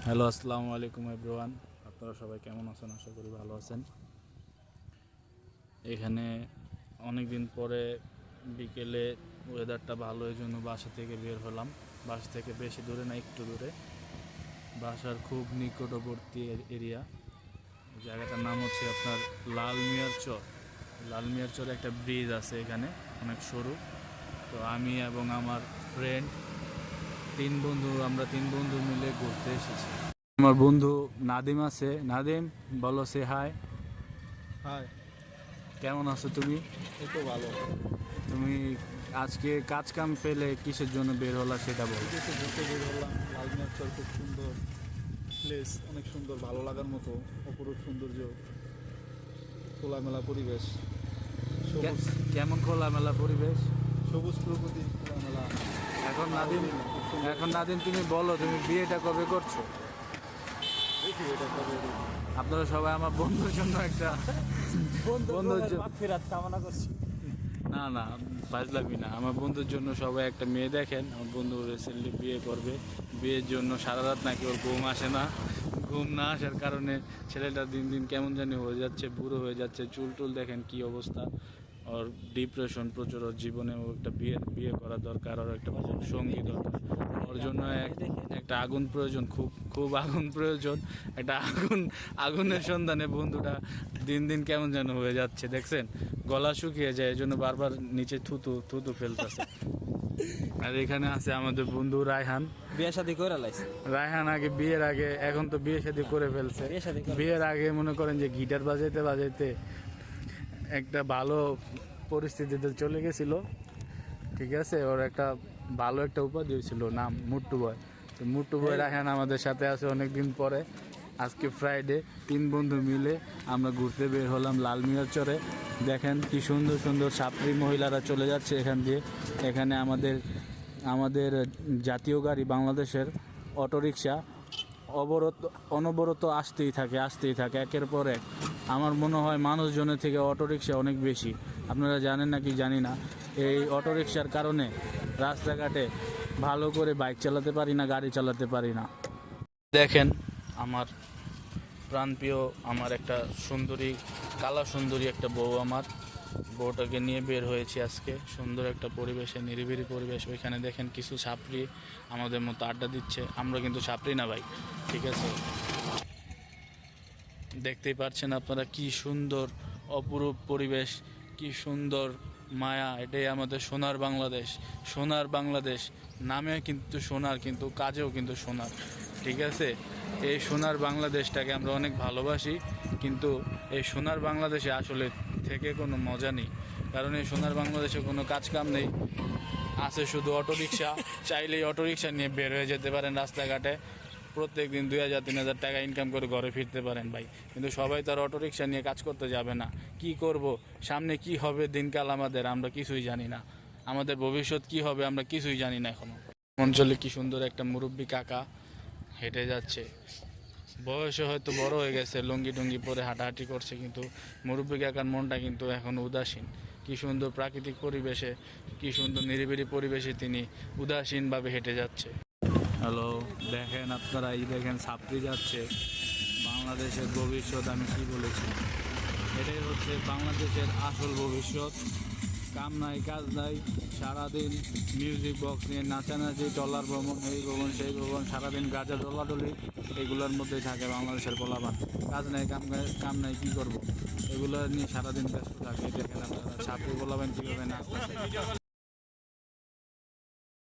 Hello, আসসালামু আলাইকুম everyone. আপনারা সবাই কেমন আছেন? আশা করি ভালো আছেন। এখানে অনেক দিন পরে বিকেলে ওয়েদারটা ভালো, এই জন্য বাসা থেকে বের হলাম। বাসা থেকে বেশি দূরে না, একটু দূরে, বাসার খুব নিকটবর্তী এরিয়া। জায়গাটার নাম হচ্ছে আপনার লালমিয়ার চর। লালমিয়ার চরে একটা ব্রিজ আছে এখানে, অনেক সরু। তো আমি এবং আমার ফ্রেন্ড আমরা তিন বন্ধু মিলে ঘুরতে এসেছি। আমার বন্ধু নাদিম আছে। নাদিম, বলো, সে হাই। হাই। কেমন আছো তুমি? এই তো ভালো। তুমি আজকে কাজ কাম ফেলে কিসের জন্য বের হলা সেটা বলো। বিদেশে ঘুরতে বের হলাম। লালমিয়ার চর খুব সুন্দর প্লেস, অনেক সুন্দর, ভালো লাগার মতো অপরূপ সৌন্দর্য, খোলামেলা পরিবেশ, সবুজ কেমন খোলামেলা পরিবেশ, সবুজ প্রকৃতি, খোলামেলা। এখন নাদিম তুমি বলো, তুমি বিয়েটা কবে করছো? দেখি এটা কবে। আপনারা সবাই আমার বন্ধুর জন্য একটা বন্ধুর জন্য ফেরাত কামনা করছি। না না, ফাজলামি না। আমার বন্ধুর জন্য সবাই একটা মেয়ে দেখেন। আমার বন্ধু রিসেন্টলি বিয়ে করবে। বিয়ের জন্য সারা রাত নাকি ওর ঘুম আসে না। ঘুম না আসার কারণে ছেলেটা দিন দিন কেমন জানি হয়ে যাচ্ছে, বুড়ো হয়ে যাচ্ছে। চুল টুল দেখেন কি অবস্থা। ওর ডিপ্রেশন প্রচুর। ওর জীবনে ও একটা বিয়ে করা দরকার। ওর একটা সঙ্গী দরকার। ওর জন্য একটা আগুন প্রয়োজন, খুব খুব আগুন প্রয়োজন। একটা আগুনের সন্ধানে বন্ধুটা দিন দিন কেমন যেন হয়ে যাচ্ছে, দেখছেন? গলা শুকিয়ে যায়, এই জন্য বারবার নিচে থুতু থুতু ফেলতেছে। আর এখানে আছে আমাদের বন্ধু রায়হান। বিয়ে শাদী করে লাইছে। রায়হান বিয়ের আগে, এখন তো বিয়ে শাদী করে ফেলছে। বিয়ের আগে মনে করেন যে গিটার বাজাইতে বাজাইতে একটা ভালো পরিস্থিতিতে চলে গেছিল। ঠিক আছে, ওর একটা ভালো একটা উপাধি হয়েছিল, নাম মুট্টু বয়। তো মুট্টু বয় রায়হান আমাদের সাথে আছে অনেকদিন পরে। আজকে ফ্রাইডে, তিন বন্ধু মিলে আমরা ঘুরতে বের হলাম লালমিয়ার চরে। দেখেন কি সুন্দর সুন্দর ছাত্রী মহিলারা চলে যাচ্ছে এখান দিয়ে। এখানে আমাদের জাতীয় গাড়ি বাংলাদেশের অটোরিকশা অনবরত আসতেই থাকে একের পর এক। আমার মনে হয় মানুষজনের থেকে অটোরিকশা অনেক বেশি। আপনারা জানেন নাকি জানি না, এই অটোরিকশার কারণে রাস্তাঘাটে ভালো করে বাইক চালাতে পারি না, গাড়ি চালাতে পারি না। দেখেন আমার প্রাণপ্রিয়, আমার একটা সুন্দরী, কালা সুন্দরী একটা বউ। আমার বউটাকে নিয়ে বের হয়েছি আজকে সুন্দর একটা পরিবেশে, নিরিবিলি পরিবেশ। ওইখানে দেখেন কিছু ছাপড়ি আমাদের মতো আড্ডা দিচ্ছে। আমরা কিন্তু ছাপড়ি না ভাই, ঠিক আছে? দেখতেই পাচ্ছেন আপনারা কি সুন্দর অপরূপ পরিবেশ, কি সুন্দর মায়া। এটাই আমাদের সোনার বাংলাদেশ। সোনার বাংলাদেশ নামে কিন্তু সোনার, কিন্তু কাজেও কিন্তু সোনার, ঠিক আছে? এই সোনার বাংলাদেশটাকে আমরা অনেক ভালোবাসি, কিন্তু এই সোনার বাংলাদেশে আসলে থেকে কোনো মজা নেই। কারণ এই সোনার বাংলাদেশে কোনো কাজ কাম নেই, আছে শুধু অটোরিকশা। চাইলেই অটোরিকশা নিয়ে বের হয়ে যেতে পারেন রাস্তাঘাটে, প্রত্যেক দিন 2000-3000 টাকা ইনকাম করে ঘরে ফিরতে পারেন ভাই। কিন্তু সবাই তো আর অটোরিকশা নিয়ে কাজ করতে যাবে না। কি করব, সামনে কি হবে দিনকাল আমাদের, আমরা কিছুই জানি না। আমাদের ভবিষ্যৎ কি হবে আমরা কিছুই জানি না এখনো। অঞ্চলে কি সুন্দর একটা মুরব্বী কাকা হেঁটে যাচ্ছে। বয়সে হয়তো বড় হয়ে গেছে, লুঙ্গি টুঙ্গি পরে হাঁটাহাঁটি করছে, কিন্তু মুরব্বী কাকার মনটা কিন্তু এখন উদাসীন। কি সুন্দর প্রাকৃতিক পরিবেশে, কি সুন্দর নিরিবিলি পরিবেশে তিনি উদাসীনভাবে হেঁটে যাচ্ছে। হ্যালো, দেখেন আপনারা, এই দেখেন ছাত্রী যাচ্ছে। বাংলাদেশের ভবিষ্যৎ, আমি কি বলেছি, এটাই হচ্ছে বাংলাদেশের আসল ভবিষ্যৎ। কাম নাই কাজ নাই, সারাদিন মিউজিক বক্স নিয়ে নাচানাচি, টলার ভ্রমণ, এই ভ্রমণ সেই ভ্রমণ, সারাদিন গাঁজা ডলাডলি, এগুলোর মধ্যেই থাকে বাংলাদেশের পোলাপান। কাজ নাই কাম নাই, কী করবো, এগুলো নিয়ে সারাদিন ব্যস্ত থাকে। দেখেন আপনারা ছাত্রী পোলাপান কীভাবে নাচতেছে।